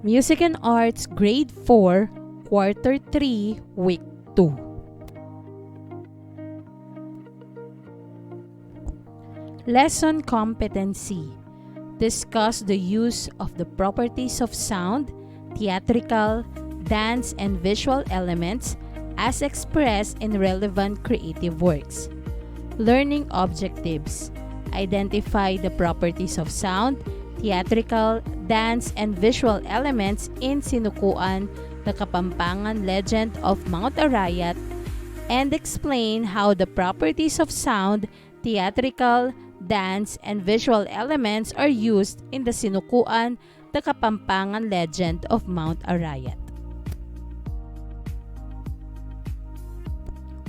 Music and Arts Grade 4, Quarter 3, Week 2. Lesson Competency. Discuss the use of the properties of sound, theatrical, dance, and visual elements as expressed in relevant creative works. Learning objectives. Identify the properties of sound, theatrical, dance, and visual elements in Sinukuan, the Kapampangan legend of Mount Arayat, and explain how the properties of sound, theatrical, dance, and visual elements are used in the Sinukuan, the Kapampangan legend of Mount Arayat.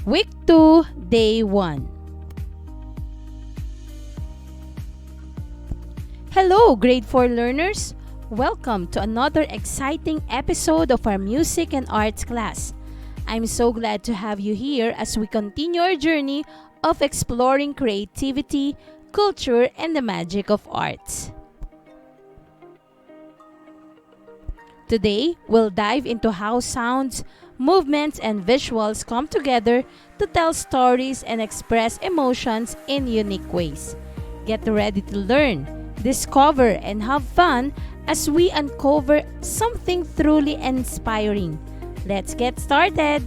Week 2, Day 1. Hello, Grade 4 learners! Welcome to another exciting episode of our Music and Arts class. I'm so glad to have you here as we continue our journey of exploring creativity, culture, and the magic of arts. Today, we'll dive into how sounds, movements, and visuals come together to tell stories and express emotions in unique ways. Get ready to learn, discover, and have fun as we uncover something truly inspiring. Let's get started!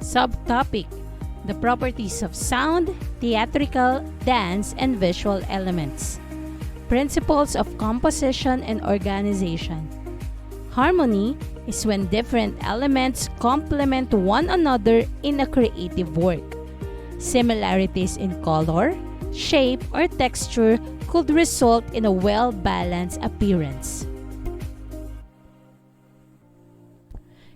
Subtopic: the properties of sound, theatrical, dance, and visual elements. Principles of composition and organization. Harmony is when different elements complement one another in a creative work. Similarities in color, shape, or texture could result in a well-balanced appearance.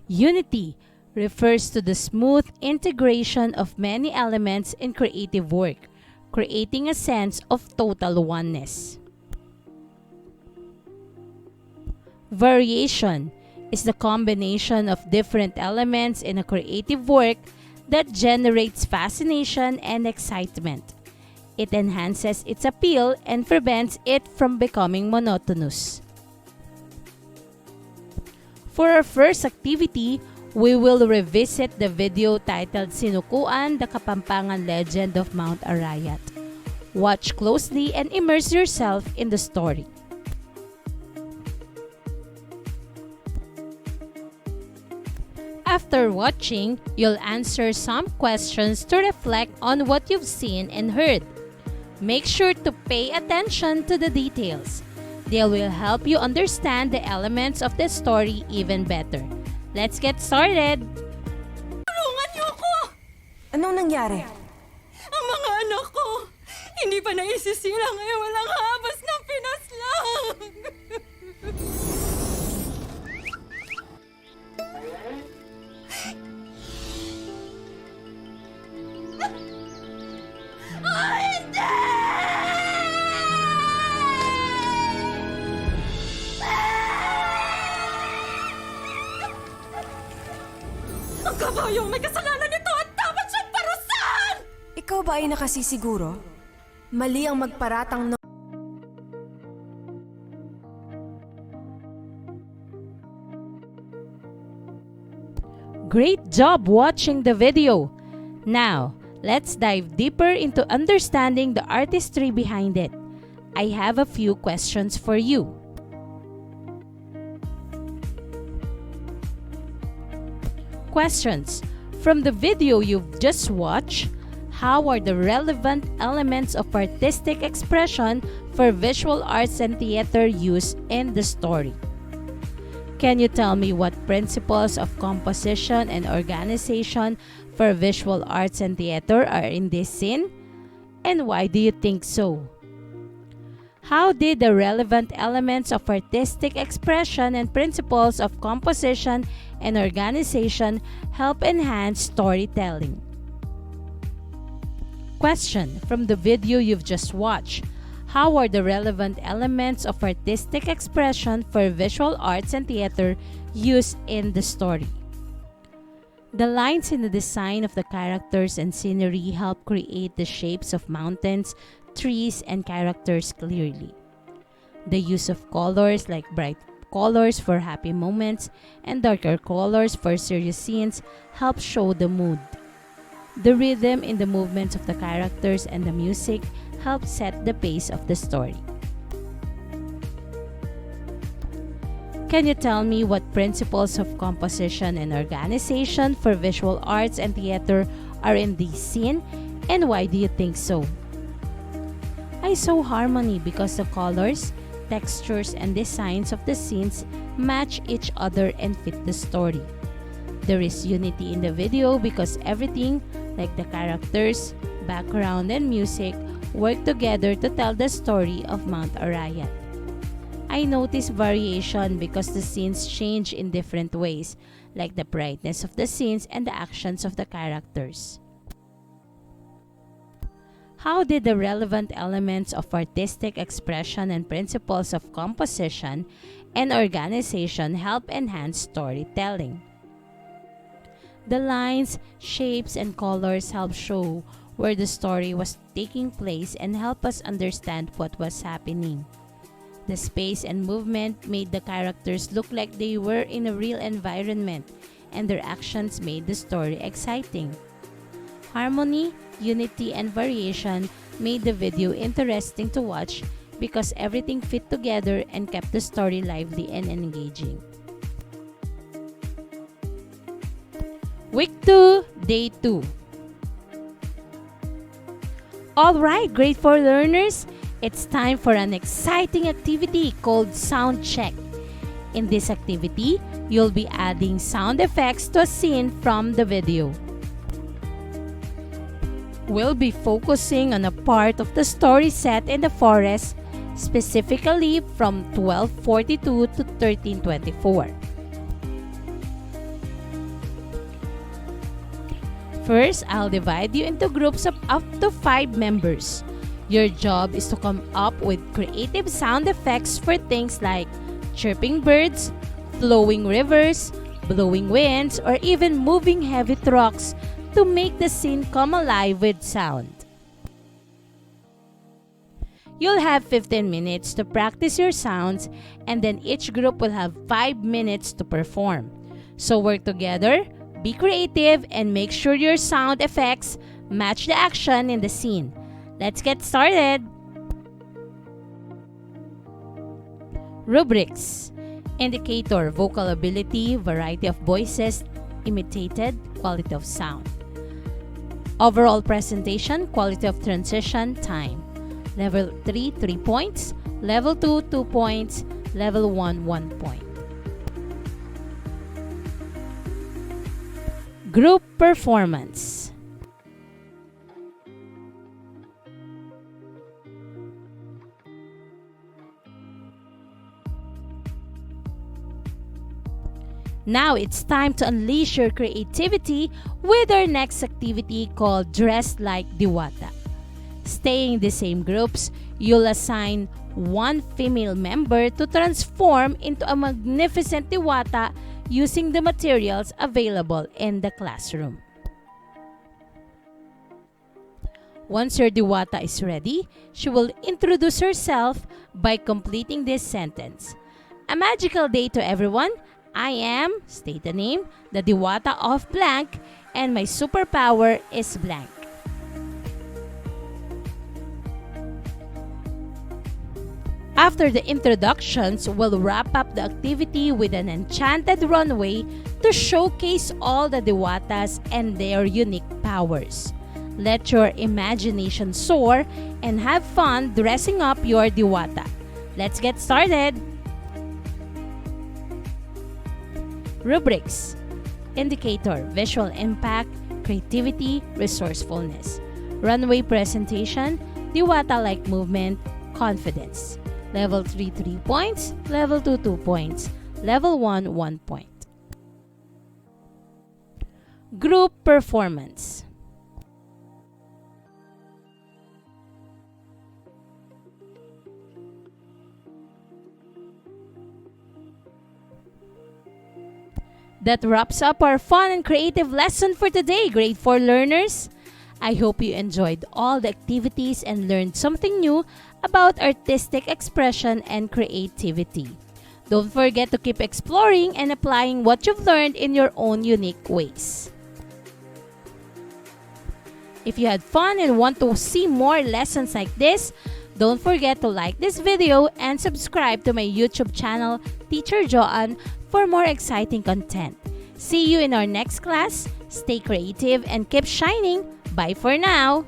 Unity refers to the smooth integration of many elements in creative work, creating a sense of total oneness. Variation is the combination of different elements in a creative work that generates fascination and excitement. It enhances its appeal and prevents it from becoming monotonous. For our first activity, we will revisit the video titled Sinukuan, the Kapampangan Legend of Mount Arayat. Watch closely and immerse yourself in the story. After watching, you'll answer some questions to reflect on what you've seen and heard. Make sure to pay attention to the details. They will help you understand the elements of the story even better. Let's get started! Tulungan niyo ako! Anong nangyari? Ang mga anak ko, hindi pa naisisilang ay walang habas ng pinaslang! Hindi! Ang kabayong may kasalanan nito at dapat siyang parusahan! Ikaw ba ay nakasisiguro? Mali ang magparatang Great job watching the video! Now, let's dive deeper into understanding the artistry behind it. I have a few questions for you. Questions. From the video you've just watched, how are the relevant elements of artistic expression for visual arts and theater used in the story? Can you tell me what principles of composition and organization for visual arts and theater are in this scene? And why do you think so? How did the relevant elements of artistic expression and principles of composition and organization help enhance storytelling? Question. From the video you've just watched, how are the relevant elements of artistic expression for visual arts and theater used in the story? The lines in the design of the characters and scenery help create the shapes of mountains, trees, and characters clearly. The use of colors like bright colors for happy moments and darker colors for serious scenes help show the mood. The rhythm in the movements of the characters and the music help set the pace of the story. Can you tell me what principles of composition and organization for visual arts and theater are in this scene, and why do you think so? I saw harmony because the colors, textures, and designs of the scenes match each other and fit the story. There is unity in the video because everything, like the characters, background, and music, work together to tell the story of Mount Arayat. I noticed variation because the scenes change in different ways, like the brightness of the scenes and the actions of the characters. How did the relevant elements of artistic expression and principles of composition and organization help enhance storytelling? The lines, shapes, and colors help show where the story was taking place and help us understand what was happening. The space and movement made the characters look like they were in a real environment, and their actions made the story exciting. Harmony, unity, and variation made the video interesting to watch because everything fit together and kept the story lively and engaging. Week 2, Day 2. Alright, grade 4 learners, it's time for an exciting activity called Sound Check. In this activity, you'll be adding sound effects to a scene from the video. We'll be focusing on a part of the story set in the forest, specifically from 1242 to 1324. First, I'll divide you into groups of up to 5 members. Your job is to come up with creative sound effects for things like chirping birds, flowing rivers, blowing winds, or even moving heavy trucks to make the scene come alive with sound. You'll have 15 minutes to practice your sounds, and then each group will have 5 minutes to perform. So work together, be creative, and make sure your sound effects match the action in the scene. Let's get started! Rubrics: indicator, vocal ability, variety of voices imitated, quality of sound. Overall presentation, quality of transition, time. Level 3, 3 points. Level 2, 2 points. Level 1, 1 point. Group performance. Now it's time to unleash your creativity with our next activity called Dress Like Diwata. Staying in the same groups, you'll assign one female member to transform into a magnificent diwata using the materials available in the classroom. Once your diwata is ready, she will introduce herself by completing this sentence. A magical day to everyone. I am, state the name, the diwata of blank, and my superpower is blank. After the introductions, we'll wrap up the activity with an enchanted runway to showcase all the diwatas and their unique powers. Let your imagination soar and have fun dressing up your diwata. Let's get started! Rubrics: indicator, visual impact, creativity, resourcefulness. Runway presentation, diwata-like movement, confidence. Level 3, 3 points. Level 2, 2 points. Level 1, 1 point. Group performance. That wraps up our fun and creative lesson for today, grade 4 learners. I hope you enjoyed all the activities and learned something new about artistic expression and creativity. Don't forget to keep exploring and applying what you've learned in your own unique ways. If you had fun and want to see more lessons like this, don't forget to like this video and subscribe to my YouTube channel, Teacher Joan, for more exciting content. See you in our next class. Stay creative and keep shining. Bye for now!